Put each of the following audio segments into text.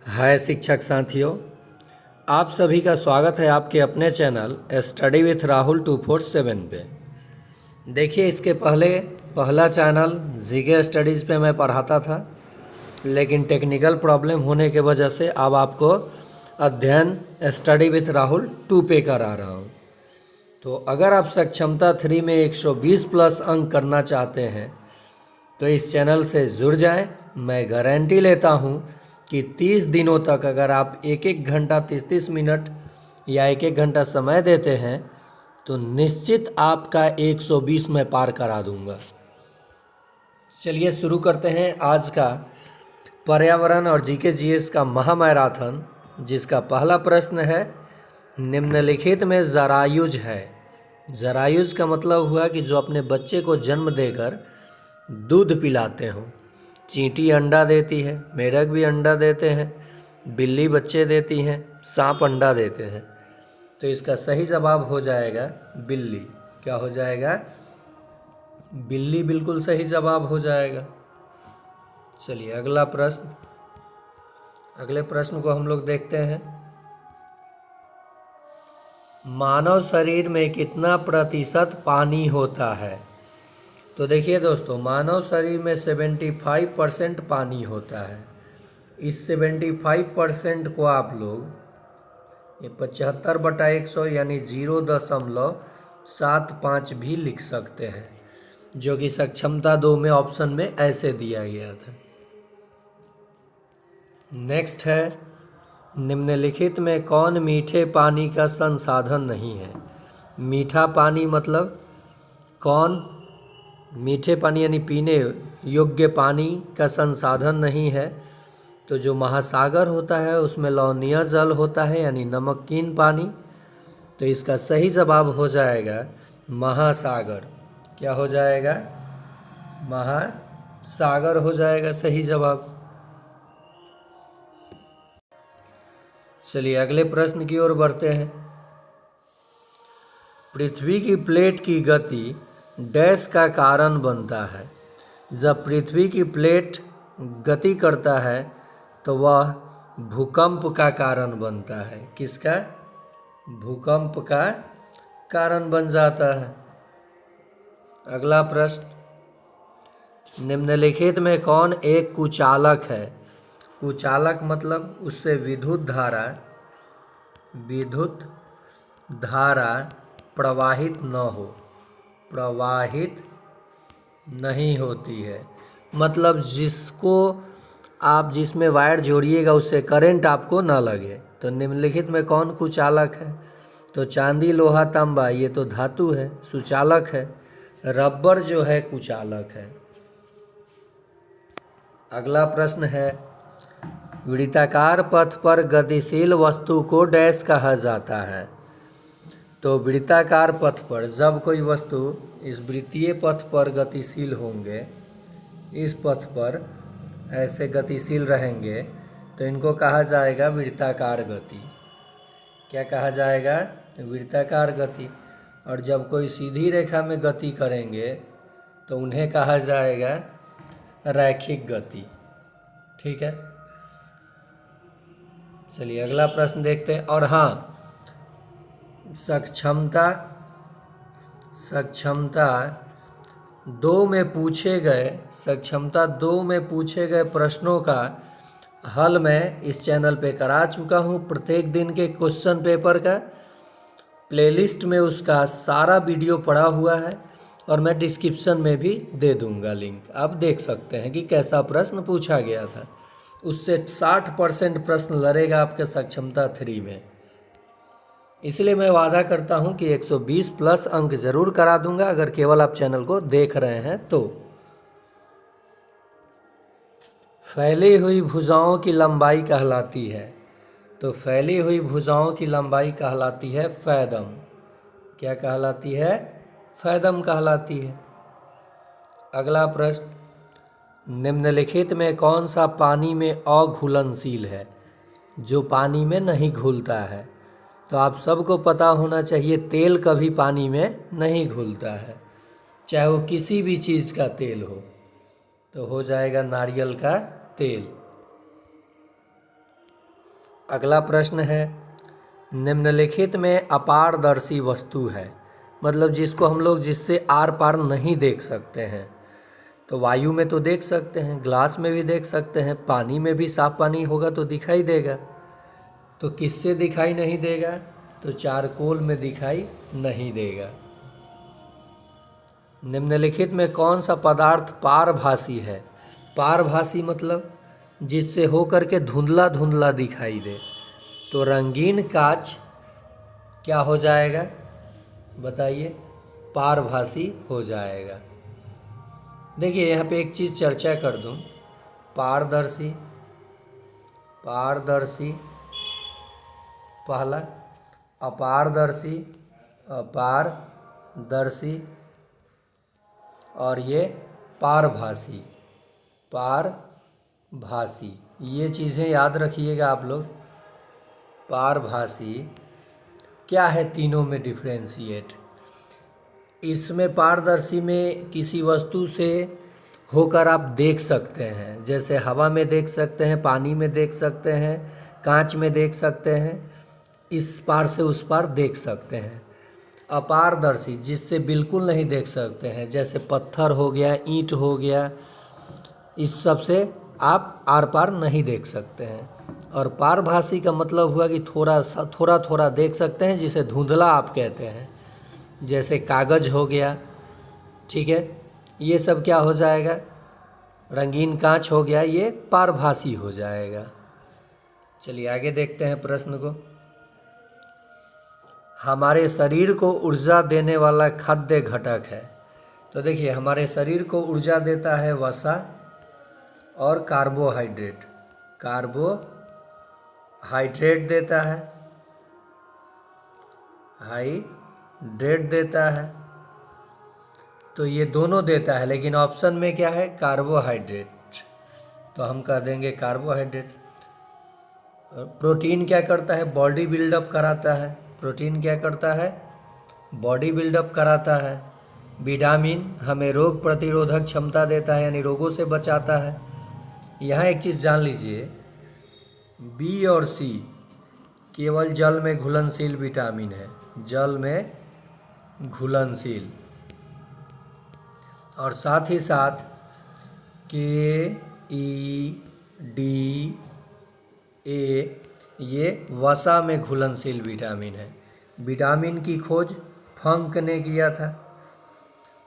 हाय शिक्षक साथियों, आप सभी का स्वागत है आपके अपने चैनल स्टडी विथ राहुल 247 पे। देखिए, इसके पहले पहला चैनल जीके स्टडीज़ पे मैं पढ़ाता था, लेकिन टेक्निकल प्रॉब्लम होने के वजह से अब आपको अध्ययन स्टडी विथ राहुल 2 पे करा रहा हूँ। तो अगर आप सक्षमता 3 में 120 प्लस अंक करना चाहते हैं तो इस चैनल से जुड़ जाएं। मैं गारंटी लेता हूं कि 30 दिनों तक अगर आप एक एक घंटा 30-30 मिनट या एक एक घंटा समय देते हैं तो निश्चित आपका 120 में पार करा दूंगा। चलिए शुरू करते हैं आज का पर्यावरण और जीके जीएस का महामैराथन, जिसका पहला प्रश्न है, निम्नलिखित में जरायुज है। जरायुज का मतलब हुआ कि जो अपने बच्चे को जन्म देकर दूध पिलाते हों। चींटी अंडा देती है, मेढक भी अंडा देते हैं, बिल्ली बच्चे देती हैं, सांप अंडा देते हैं। तो इसका सही जवाब हो जाएगा बिल्ली। क्या हो जाएगा? बिल्ली बिल्कुल सही जवाब हो जाएगा। चलिए अगला प्रश्न, अगले प्रश्न को हम लोग देखते हैं। मानव शरीर में कितना प्रतिशत पानी होता है? तो देखिए दोस्तों, मानव शरीर में 75% पानी होता है। इस 75% को आप लोग ये 75/100 यानी 0.75 भी लिख सकते हैं, जो कि सक्षमता 2 में ऑप्शन में ऐसे दिया गया था। नेक्स्ट है, निम्नलिखित में कौन मीठे पानी का संसाधन नहीं है? मीठा पानी मतलब कौन मीठे पानी यानी पीने योग्य पानी का संसाधन नहीं है? तो जो महासागर होता है उसमें लवणीय जल होता है यानी नमकीन पानी। तो इसका सही जवाब हो जाएगा महासागर। क्या हो जाएगा? महासागर हो जाएगा सही जवाब। चलिए अगले प्रश्न की ओर बढ़ते हैं। पृथ्वी की प्लेट की गति डैश का कारण बनता है। जब पृथ्वी की प्लेट गति करता है तो वह भूकंप का कारण बनता है। किसका? भूकंप का कारण बन जाता है। अगला प्रश्न, निम्नलिखित में कौन एक कुचालक है? कुचालक मतलब उससे विद्युत धारा प्रवाहित न हो, प्रवाहित नहीं होती है। मतलब जिसमें वायर जोड़िएगा उससे करंट आपको न लगे। तो निम्नलिखित में कौन कुचालक है? तो चांदी, लोहा, तांबा ये तो धातु है, सुचालक है। रबर जो है कुचालक है। अगला प्रश्न है, वृत्ताकार पथ पर गतिशील वस्तु को डैश कहा जाता है। तो वृत्ताकार पथ पर जब कोई वस्तु इस वृत्तीय पथ पर गतिशील होंगे, इस पथ पर ऐसे गतिशील रहेंगे, तो इनको कहा जाएगा वृत्ताकार गति। क्या कहा जाएगा? वृत्ताकार गति। और जब कोई सीधी रेखा में गति करेंगे तो उन्हें कहा जाएगा रैखिक गति। ठीक है, चलिए अगला प्रश्न देखते हैं। और हाँ, सक्षमता 2 में पूछे गए प्रश्नों का हल मैं इस चैनल पे करा चुका हूँ। प्रत्येक दिन के क्वेश्चन पेपर का प्लेलिस्ट में उसका सारा वीडियो पड़ा हुआ है और मैं डिस्क्रिप्शन में भी दे दूंगा लिंक। आप देख सकते हैं कि कैसा प्रश्न पूछा गया था। उससे 60% प्रश्न लड़ेगा आपके सक्षमता 3 में। इसलिए मैं वादा करता हूं कि 120 प्लस अंक जरूर करा दूंगा अगर केवल आप चैनल को देख रहे हैं तो। फैली हुई भुजाओं की लंबाई कहलाती है। तो फैली हुई भुजाओं की लंबाई कहलाती है फैदम। क्या कहलाती है? फैदम कहलाती है। अगला प्रश्न, निम्नलिखित में कौन सा पानी में अघुलनशील है? जो पानी में नहीं घुलता है। तो आप सबको पता होना चाहिए, तेल कभी पानी में नहीं घुलता है, चाहे वो किसी भी चीज़ का तेल हो। तो हो जाएगा नारियल का तेल। अगला प्रश्न है, निम्नलिखित में अपारदर्शी वस्तु है, मतलब जिसको हम लोग जिससे आर पार नहीं देख सकते हैं। तो वायु में तो देख सकते हैं, ग्लास में भी देख सकते हैं, पानी में भी साफ पानी होगा तो दिखाई देगा। तो किससे दिखाई नहीं देगा? तो चारकोल में दिखाई नहीं देगा। निम्नलिखित में कौन सा पदार्थ पारभासी है? पारभासी मतलब जिससे होकर के धुंधला धुंधला दिखाई दे। तो रंगीन कांच क्या हो जाएगा? बताइए, पारभासी हो जाएगा। देखिए यहाँ पे एक चीज़ चर्चा कर दूं, पारदर्शी, पारदर्शी पहला, अपारदर्शी, अपारदर्शी, और ये पारभासी, पारभासी। ये चीज़ें याद रखिएगा आप लोग। पारभासी क्या है, तीनों में डिफ्रेंशिएट। इसमें पारदर्शी में किसी वस्तु से होकर आप देख सकते हैं, जैसे हवा में देख सकते हैं, पानी में देख सकते हैं, कांच में देख सकते हैं, इस पार से उस पार देख सकते हैं। अपारदर्शी जिससे बिल्कुल नहीं देख सकते हैं, जैसे पत्थर हो गया, ईंट हो गया, इस सब से आप आर पार नहीं देख सकते हैं। और पारभासी का मतलब हुआ कि थोड़ा थोड़ा देख सकते हैं, जिसे धुंधला आप कहते हैं, जैसे कागज़ हो गया, ठीक है, ये सब क्या हो जाएगा? रंगीन कांच हो गया, ये पारभासी हो जाएगा। चलिए आगे देखते हैं प्रश्न को। हमारे शरीर को ऊर्जा देने वाला खाद्य घटक है। तो देखिए हमारे शरीर को ऊर्जा देता है वसा और कार्बोहाइड्रेट। कार्बोहाइड्रेट देता है, हाइड्रेट देता है, तो ये दोनों देता है, लेकिन ऑप्शन में क्या है? कार्बोहाइड्रेट, तो हम कह देंगे कार्बोहाइड्रेट। प्रोटीन क्या करता है? बॉडी बिल्डअप कराता है। प्रोटीन क्या करता है? बॉडी बिल्डअप कराता है। विटामिन हमें रोग प्रतिरोधक क्षमता देता है, यानी रोगों से बचाता है। यहाँ एक चीज़ जान लीजिए, बी और सी केवल जल में घुलनशील विटामिन है, जल में घुलनशील। और साथ ही साथ के, ई, डी, ए ये वसा में घुलनशील विटामिन है। विटामिन की खोज फंक ने किया था।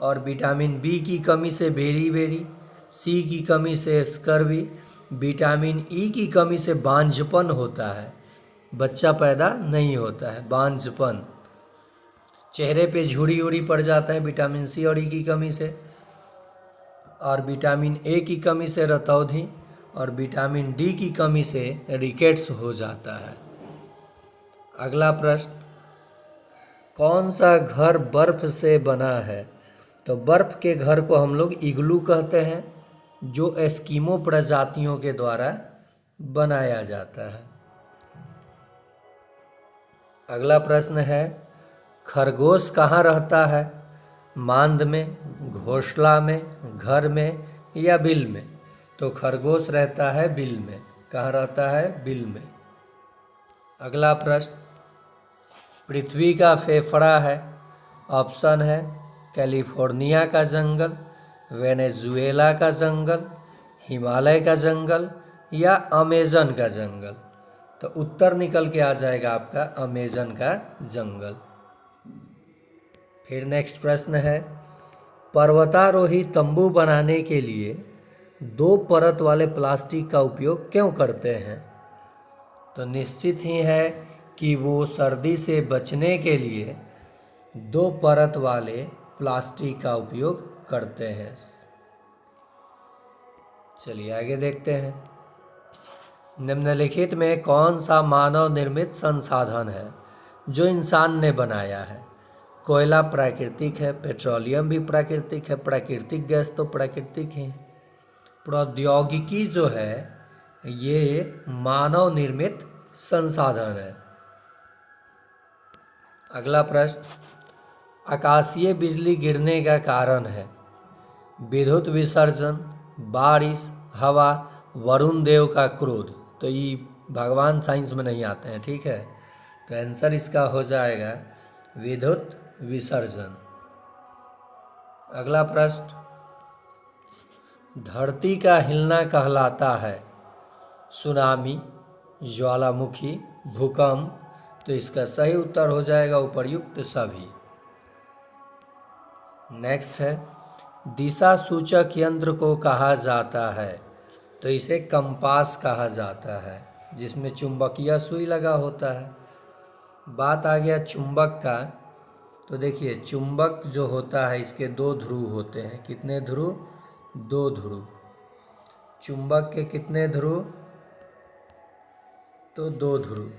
और विटामिन बी की कमी से बेरी, सी की कमी से स्कर्वी, विटामिन ई की कमी से बांझपन होता है, बच्चा पैदा नहीं होता है, बांझपन। चेहरे पे झुर्री उड़ी पड़ जाता है विटामिन सी और ई की कमी से। और विटामिन ए की कमी से रतौंधी, और विटामिन डी की कमी से रिकेट्स हो जाता है। अगला प्रश्न, कौन सा घर बर्फ से बना है? तो बर्फ के घर को हम लोग इग्लू कहते हैं, जो एस्किमो प्रजातियों के द्वारा बनाया जाता है। अगला प्रश्न है, खरगोश कहाँ रहता है? मांद में, घोंसला में, घर में या बिल में? तो खरगोश रहता है बिल में। कहाँ रहता है? बिल में। अगला प्रश्न, पृथ्वी का फेफड़ा है। ऑप्शन है कैलिफोर्निया का जंगल, वेनेजुएला का जंगल, हिमालय का जंगल या अमेजन का जंगल। तो उत्तर निकल के आ जाएगा आपका अमेजन का जंगल। फिर नेक्स्ट प्रश्न है, पर्वतारोही तंबू बनाने के लिए 2 परत वाले प्लास्टिक का उपयोग क्यों करते हैं? तो निश्चित ही है कि वो सर्दी से बचने के लिए 2 परत वाले प्लास्टिक का उपयोग करते हैं। चलिए आगे देखते हैं। निम्नलिखित में कौन सा मानव निर्मित संसाधन है जो इंसान ने बनाया है? कोयला प्राकृतिक है, पेट्रोलियम भी प्राकृतिक है, प्राकृतिक गैस तो प्राकृतिक है। प्रौद्योगिकी जो है ये मानव निर्मित संसाधन है। अगला प्रश्न, आकाशीय बिजली गिरने का कारण है विद्युत विसर्जन, बारिश, हवा, वरुण देव का क्रोध। तो ये भगवान साइंस में नहीं आते हैं, ठीक है। तो आंसर इसका हो जाएगा विद्युत विसर्जन। अगला प्रश्न, धरती का हिलना कहलाता है सुनामी, ज्वालामुखी, भूकंप। तो इसका सही उत्तर हो जाएगा उपर्युक्त सभी। नेक्स्ट है, दिशा सूचक यंत्र को कहा जाता है। तो इसे कंपास कहा जाता है, जिसमें चुंबकीय सुई लगा होता है। बात आ गया चुंबक का। तो देखिए, चुंबक जो होता है इसके दो ध्रुव होते हैं। कितने ध्रुव? दो ध्रुव। चुंबक के कितने ध्रुव? तो दो ध्रुव,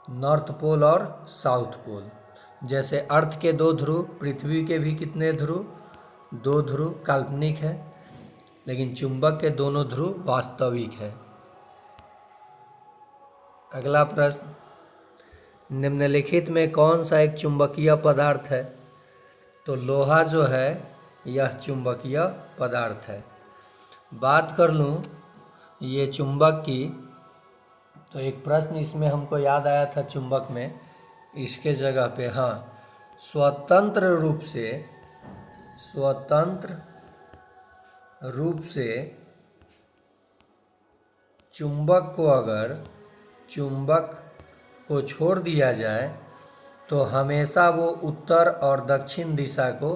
नॉर्थ पोल और साउथ पोल। जैसे अर्थ के दो ध्रुव, पृथ्वी के भी कितने ध्रुव? दो ध्रुव, काल्पनिक है, लेकिन चुंबक के दोनों ध्रुव वास्तविक है। अगला प्रश्न, निम्नलिखित में कौन सा एक चुंबकीय पदार्थ है? तो लोहा जो है यह चुंबकीय पदार्थ है। बात कर लूँ ये चुंबक की, तो एक प्रश्न इसमें हमको याद आया था चुंबक में, इसके जगह पे, हाँ, स्वतंत्र रूप से चुंबक को अगर चुंबक को छोड़ दिया जाए तो हमेशा वो उत्तर और दक्षिण दिशा को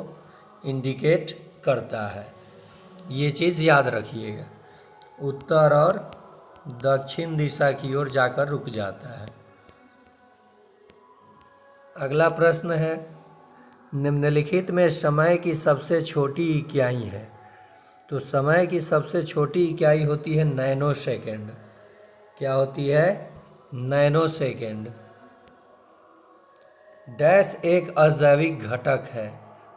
इंडिकेट करता है। ये चीज़ याद रखिएगा, उत्तर और दक्षिण दिशा की ओर जाकर रुक जाता है। अगला प्रश्न है, निम्नलिखित में समय की सबसे छोटी इकाई है। तो समय की सबसे छोटी इकाई होती है नैनो सेकेंड। क्या होती है? Nano second. डैश एक अजैविक घटक है।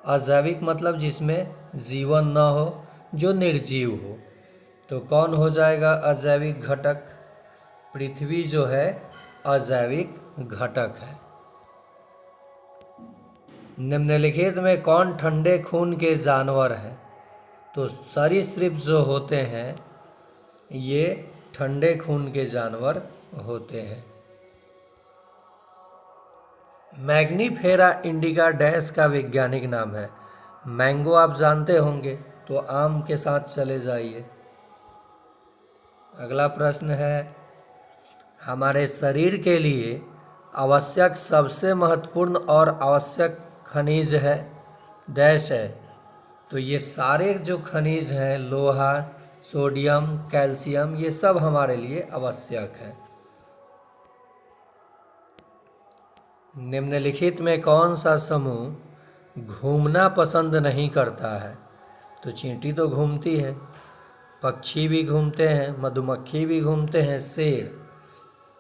अजैविक मतलब जिसमें जीवन न हो, जो निर्जीव हो। तो कौन हो जाएगा अजैविक घटक? पृथ्वी जो है अजैविक घटक है। निम्नलिखित में कौन ठंडे खून के जानवर हैं? तो सरीसृप जो होते हैं ये ठंडे खून के जानवर होते हैं। मैग्नीफेरा इंडिका डैश का वैज्ञानिक नाम है। मैंगो आप जानते होंगे, तो आम के साथ चले जाइए। अगला प्रश्न है, हमारे शरीर के लिए आवश्यक सबसे महत्वपूर्ण और आवश्यक खनिज है डैश है। तो ये सारे जो खनिज हैं, लोहा, सोडियम, कैल्शियम, ये सब हमारे लिए आवश्यक है। निम्नलिखित में कौन सा समूह घूमना पसंद नहीं करता है? तो चींटी तो घूमती है, पक्षी भी घूमते हैं, मधुमक्खी भी घूमते हैं, शेर।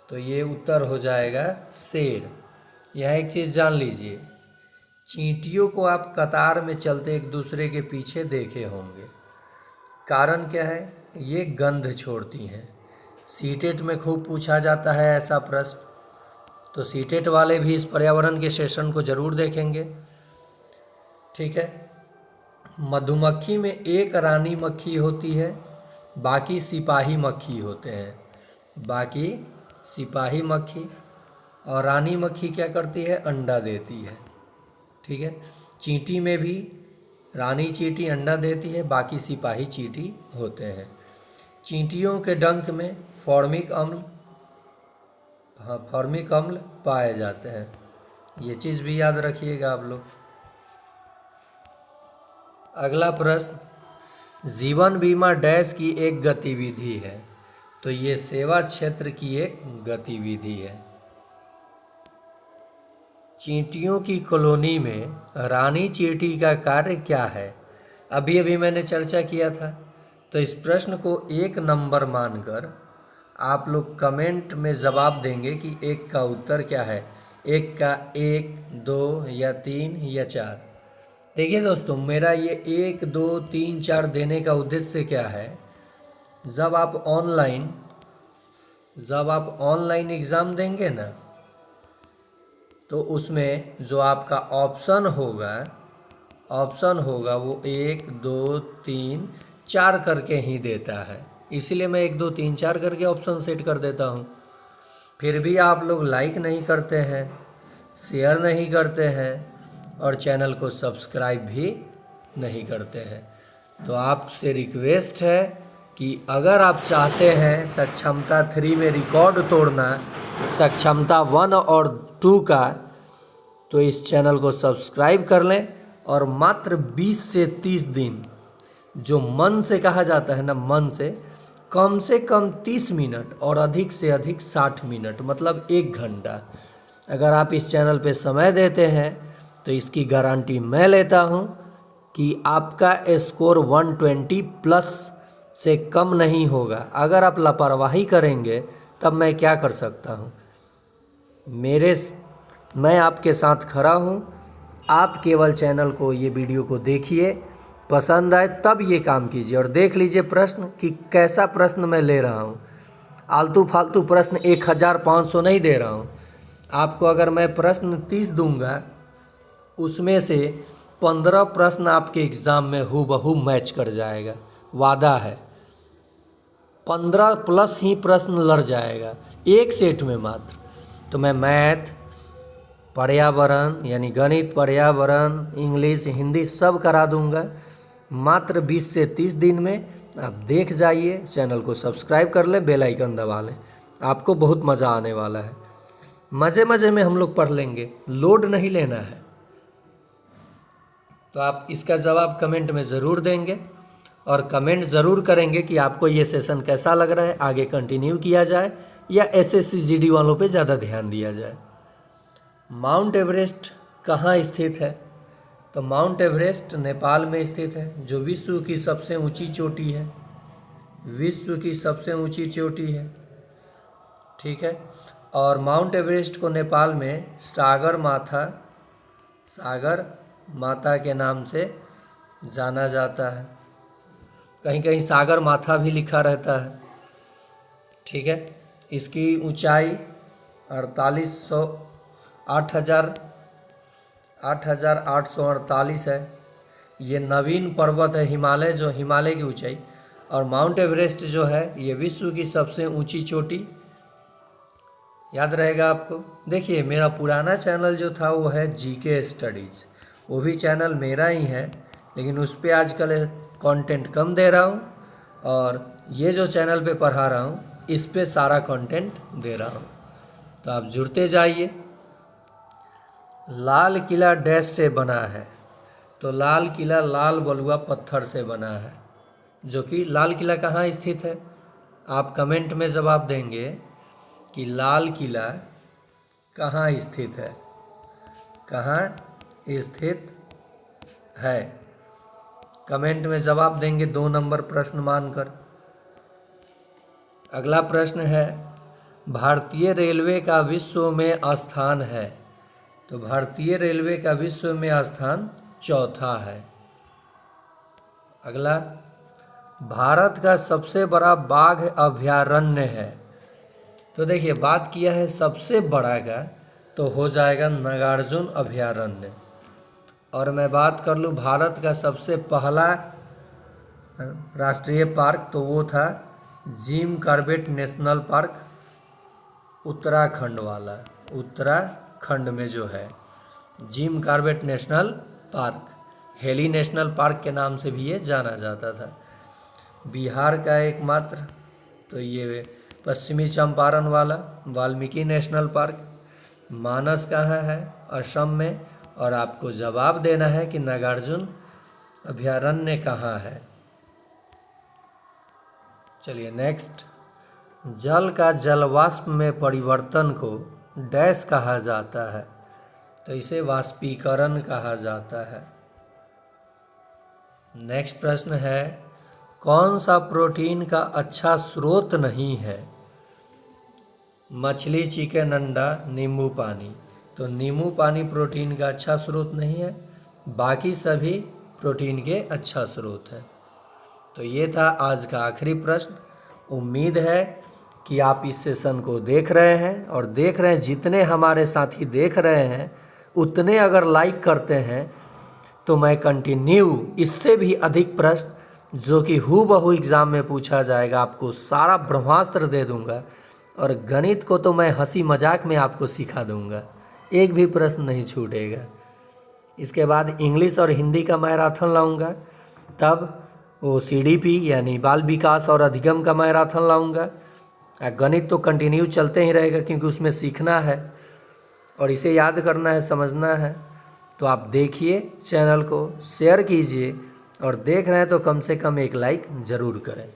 तो ये उत्तर हो जाएगा शेर। यह एक चीज़ जान लीजिए, चींटियों को आप कतार में चलते एक दूसरे के पीछे देखे होंगे। कारण क्या है? ये गंध छोड़ती हैं। सीटेट में खूब पूछा जाता है ऐसा प्रश्न, तो सीटेट वाले भी इस पर्यावरण के सेशन को जरूर देखेंगे, ठीक है। मधुमक्खी में एक रानी मक्खी होती है, बाकी सिपाही मक्खी होते हैं। बाकी सिपाही मक्खी, और रानी मक्खी क्या करती है? अंडा देती है, ठीक है। चींटी में भी रानी चींटी अंडा देती है, बाकी सिपाही चींटी होते हैं। चींटियों के डंक में फॉर्मिक अम्ल पाए जाते हैं। ये चीज़ भी याद रखिएगा आप लोग। अगला प्रश्न, जीवन बीमा डैश की एक गतिविधि है। तो ये सेवा क्षेत्र की एक गतिविधि है। चींटियों की कॉलोनी में रानी चींटी का कार्य क्या है? अभी मैंने चर्चा किया था। तो इस प्रश्न को 1 नंबर मानकर आप लोग कमेंट में जवाब देंगे कि 1 का उत्तर क्या है। 1 का 1, 2 या 3 या 4। देखिए दोस्तों, मेरा ये 1, 2, 3, 4 देने का उद्देश्य क्या है? जब आप ऑनलाइन एग्ज़ाम देंगे ना, तो उसमें जो आपका ऑप्शन होगा वो 1, 2, 3, 4 करके ही देता है। इसलिए मैं 1, 2, 3, 4 करके ऑप्शन सेट कर देता हूँ। फिर भी आप लोग लाइक नहीं करते हैं, शेयर नहीं करते हैं और चैनल को सब्सक्राइब भी नहीं करते हैं। तो आपसे रिक्वेस्ट है कि अगर आप चाहते हैं सक्षमता 3 में रिकॉर्ड तोड़ना, सक्षमता 1 और 2 का, तो इस चैनल को सब्सक्राइब कर लें और मात्र 20 से 30 दिन, जो मन से कहा जाता है ना, मन से कम 30 मिनट और अधिक से अधिक 60 मिनट, मतलब 1 घंटा अगर आप इस चैनल पे समय देते हैं तो इसकी गारंटी मैं लेता हूँ कि आपका स्कोर 120 प्लस से कम नहीं होगा। अगर आप लापरवाही करेंगे तब मैं क्या कर सकता हूँ। मैं आपके साथ खड़ा हूँ। आप केवल चैनल को, ये वीडियो को देखिए, पसंद आए तब ये काम कीजिए और देख लीजिए प्रश्न कि कैसा प्रश्न मैं ले रहा हूँ। आलतू फालतू प्रश्न 1500 नहीं दे रहा हूँ आपको। अगर मैं प्रश्न 30 दूंगा, उसमें से 15 प्रश्न आपके एग्ज़ाम में हूबहू मैच कर जाएगा, वादा है। 15 प्लस ही प्रश्न लड़ जाएगा एक सेट में मात्र। तो मैं मैथ, पर्यावरण यानी गणित, पर्यावरण, इंग्लिश, हिंदी सब करा दूंगा मात्र 20 से 30 दिन में। आप देख जाइए, चैनल को सब्सक्राइब कर लें, बेल आइकन दबा लें, आपको बहुत मज़ा आने वाला है। मज़े मज़े में हम लोग पढ़ लेंगे, लोड नहीं लेना है। तो आप इसका जवाब कमेंट में ज़रूर देंगे और कमेंट ज़रूर करेंगे कि आपको ये सेशन कैसा लग रहा है, आगे कंटिन्यू किया जाए या एसएससी जीडी वालों पे ज़्यादा ध्यान दिया जाए। माउंट एवरेस्ट कहाँ स्थित है? तो माउंट एवरेस्ट नेपाल में स्थित है, जो विश्व की सबसे ऊंची चोटी है। विश्व की सबसे ऊंची चोटी है, ठीक है। और माउंट एवरेस्ट को नेपाल में सागर माता के नाम से जाना जाता है। कहीं कहीं सागर माथा भी लिखा रहता है, ठीक है। इसकी ऊंचाई 8,848 है। ये नवीन पर्वत है, हिमालय की ऊंचाई। और माउंट एवरेस्ट जो है ये विश्व की सबसे ऊंची चोटी, याद रहेगा आपको। देखिए, मेरा पुराना चैनल जो था वो है जीके स्टडीज़, वो भी चैनल मेरा ही है, लेकिन उस पर आजकल कंटेंट कम दे रहा हूँ और ये जो चैनल पे पढ़ा रहा हूँ इस पे सारा कंटेंट दे रहा हूँ। तो आप जुड़ते जाइए। लाल किला डैश से बना है? तो लाल किला लाल बलुआ पत्थर से बना है। जो कि लाल किला कहाँ स्थित है? आप कमेंट में जवाब देंगे कि लाल किला कहाँ स्थित है, कहाँ स्थित है। कमेंट में जवाब देंगे 2 नंबर प्रश्न मानकर। अगला प्रश्न है, भारतीय रेलवे का विश्व में स्थान है? तो भारतीय रेलवे का विश्व में स्थान 4था है। अगला, भारत का सबसे बड़ा बाघ अभयारण्य है? तो देखिए, बात किया है सबसे बड़ा का, तो हो जाएगा नागार्जुन अभयारण्य। और मैं बात कर लूँ भारत का सबसे पहला राष्ट्रीय पार्क, तो वो था Jim Corbett national park, Uttarakhand वाला। उत्तराखंड में जो है Jim Corbett national park, heli national park के नाम से भी ये जाना जाता था। बिहार का एकमात्र, तो ये पश्चिमी चंपारण वाला वाल्मीकि नेशनल पार्क। मानस कहाँ है? असम में। और आपको जवाब देना है कि नागार्जुन अभयारण्य कहाँ है। चलिए नेक्स्ट, जल का जलवाष्प में परिवर्तन को डैश कहा जाता है? तो इसे वाष्पीकरण कहा जाता है। नेक्स्ट प्रश्न है, कौन सा प्रोटीन का अच्छा स्रोत नहीं है? मछली, चिकन, अंडा, नींबू पानी। तो नींबू पानी प्रोटीन का अच्छा स्रोत नहीं है, बाकी सभी प्रोटीन के अच्छा स्रोत है। तो ये था आज का आखिरी प्रश्न। उम्मीद है कि आप इस सेशन को देख रहे हैं और देख रहे हैं, जितने हमारे साथी देख रहे हैं उतने अगर लाइक करते हैं तो मैं कंटिन्यू इससे भी अधिक प्रश्न जो कि हूबहू एग्ज़ाम में पूछा जाएगा, आपको सारा ब्रह्मास्त्र दे दूंगा और गणित को तो मैं हंसी मजाक में आपको सिखा दूंगा, एक भी प्रश्न नहीं छूटेगा। इसके बाद इंग्लिश और हिंदी का मैराथन लाऊंगा, तब वो CDP यानी बाल विकास और अधिगम का मैराथन लाऊंगा। गणित तो कंटिन्यू चलते ही रहेगा क्योंकि उसमें सीखना है और इसे याद करना है, समझना है। तो आप देखिए, चैनल को शेयर कीजिए और देख रहे हैं तो कम से कम एक लाइक ज़रूर करें।